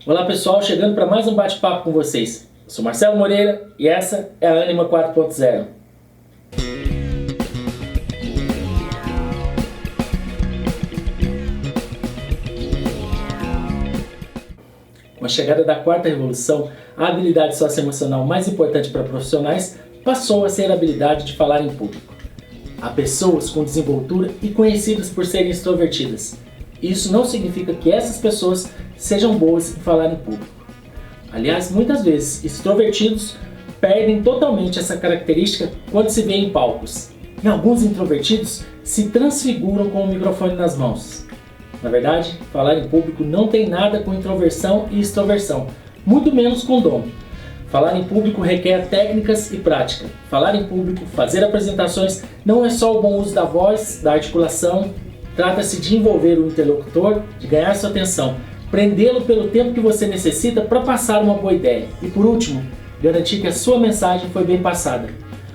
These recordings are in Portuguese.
Olá pessoal, chegando para mais um bate-papo com vocês. Eu sou Marcelo Moreira e essa é a Anima 4.0. Com a chegada da quarta revolução, a habilidade socioemocional mais importante para profissionais passou a ser a habilidade de falar em público. Há pessoas com desenvoltura e conhecidas por serem extrovertidas. Isso não significa que essas pessoas sejam boas em falar em público. Aliás, muitas vezes, extrovertidos perdem totalmente essa característica quando se vê em palcos. E alguns introvertidos se transfiguram com o microfone nas mãos. Na verdade, falar em público não tem nada com introversão e extroversão, muito menos com dom. Falar em público requer técnicas e prática. Falar em público, fazer apresentações, não é só o bom uso da voz, da articulação. Trata-se de envolver o interlocutor, de ganhar sua atenção, prendê-lo pelo tempo que você necessita para passar uma boa ideia. E por último, garantir que a sua mensagem foi bem passada.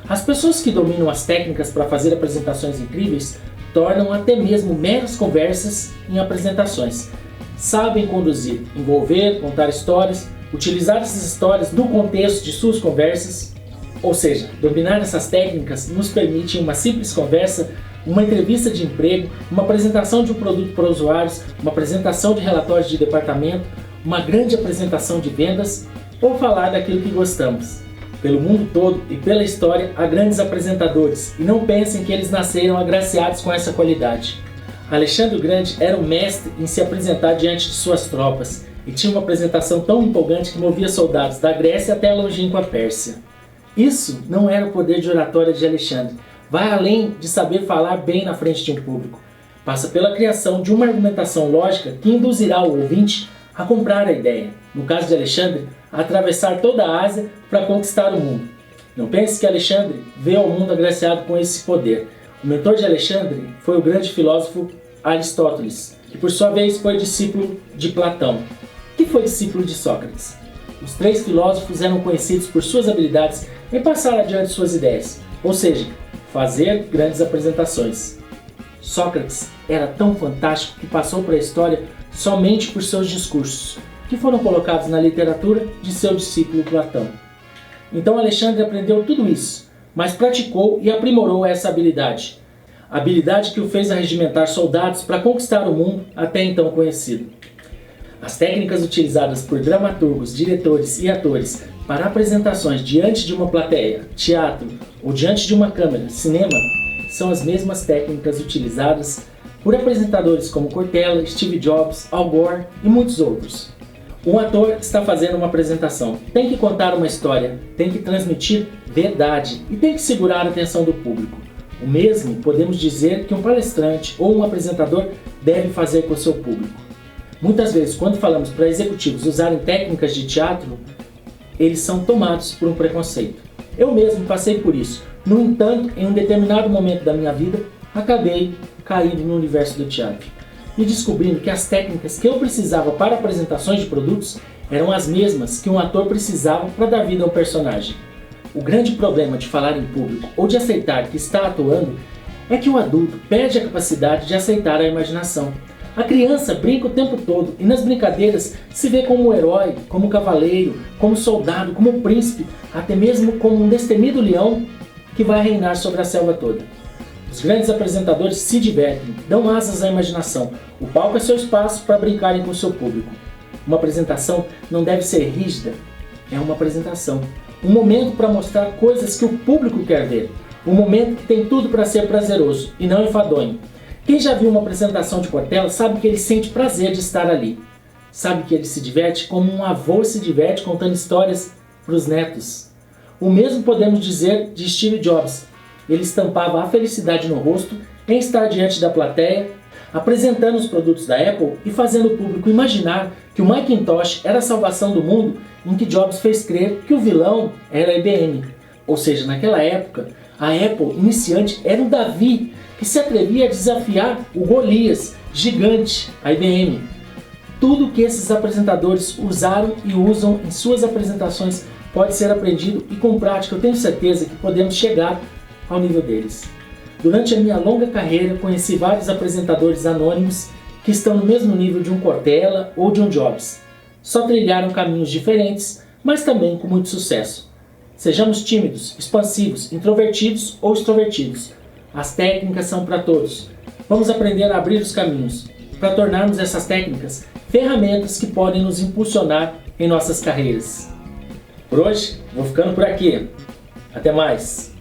As pessoas que dominam as técnicas para fazer apresentações incríveis tornam até mesmo meras conversas em apresentações. Sabem conduzir, envolver, contar histórias, utilizar essas histórias no contexto de suas conversas. Ou seja, dominar essas técnicas nos permite, em uma simples conversa, uma entrevista de emprego, uma apresentação de um produto para usuários, uma apresentação de relatórios de departamento, uma grande apresentação de vendas ou falar daquilo que gostamos. Pelo mundo todo e pela história há grandes apresentadores e não pensem que eles nasceram agraciados com essa qualidade. Alexandre o Grande era um mestre em se apresentar diante de suas tropas e tinha uma apresentação tão empolgante que movia soldados da Grécia até a longínqua Pérsia. Isso não era o poder de oratória de Alexandre. Vai além de saber falar bem na frente de um público. Passa pela criação de uma argumentação lógica que induzirá o ouvinte a comprar a ideia. No caso de Alexandre, a atravessar toda a Ásia para conquistar o mundo. Não pense que Alexandre veio ao mundo agraciado com esse poder. O mentor de Alexandre foi o grande filósofo Aristóteles, que por sua vez foi discípulo de Platão, que foi discípulo de Sócrates. Os três filósofos eram conhecidos por suas habilidades em passar adiante suas ideias, ou seja, fazer grandes apresentações. Sócrates era tão fantástico que passou para a história somente por seus discursos, que foram colocados na literatura de seu discípulo Platão. Então Alexandre aprendeu tudo isso, mas praticou e aprimorou essa habilidade. A habilidade que o fez arregimentar soldados para conquistar o mundo até então conhecido. As técnicas utilizadas por dramaturgos, diretores e atores para apresentações diante de uma plateia, teatro ou diante de uma câmera, cinema, são as mesmas técnicas utilizadas por apresentadores como Cortella, Steve Jobs, Al Gore e muitos outros. Um ator está fazendo uma apresentação, tem que contar uma história, tem que transmitir verdade e tem que segurar a atenção do público. O mesmo podemos dizer que um palestrante ou um apresentador deve fazer com o seu público. Muitas vezes, quando falamos para executivos usarem técnicas de teatro, eles são tomados por um preconceito. Eu mesmo passei por isso. No entanto, em um determinado momento da minha vida, acabei caindo no universo do teatro e descobrindo que as técnicas que eu precisava para apresentações de produtos eram as mesmas que um ator precisava para dar vida a um personagem. O grande problema de falar em público ou de aceitar que está atuando é que o adulto perde a capacidade de aceitar a imaginação. A criança brinca o tempo todo e nas brincadeiras se vê como herói, como cavaleiro, como soldado, como príncipe, até mesmo como um destemido leão que vai reinar sobre a selva toda. Os grandes apresentadores se divertem, dão asas à imaginação. O palco é seu espaço para brincarem com o seu público. Uma apresentação não deve ser rígida, é uma apresentação. Um momento para mostrar coisas que o público quer ver. Um momento que tem tudo para ser prazeroso e não enfadonho. Quem já viu uma apresentação de Cortella sabe que ele sente prazer de estar ali. Sabe que ele se diverte como um avô se diverte contando histórias para os netos. O mesmo podemos dizer de Steve Jobs. Ele estampava a felicidade no rosto em estar diante da plateia, apresentando os produtos da Apple e fazendo o público imaginar que o Macintosh era a salvação do mundo, em que Jobs fez crer que o vilão era a IBM. Ou seja, naquela época, a Apple iniciante era um Davi que se atrevia a desafiar o Golias, gigante, a IBM. Tudo que esses apresentadores usaram e usam em suas apresentações pode ser aprendido e com prática eu tenho certeza que podemos chegar ao nível deles. Durante a minha longa carreira conheci vários apresentadores anônimos que estão no mesmo nível de um Cortella ou de um Jobs. só trilharam caminhos diferentes, mas também com muito sucesso. Sejamos tímidos, expansivos, introvertidos ou extrovertidos. As técnicas são para todos. Vamos aprender a abrir os caminhos, para tornarmos essas técnicas ferramentas que podem nos impulsionar em nossas carreiras. Por hoje, vou ficando por aqui. Até mais!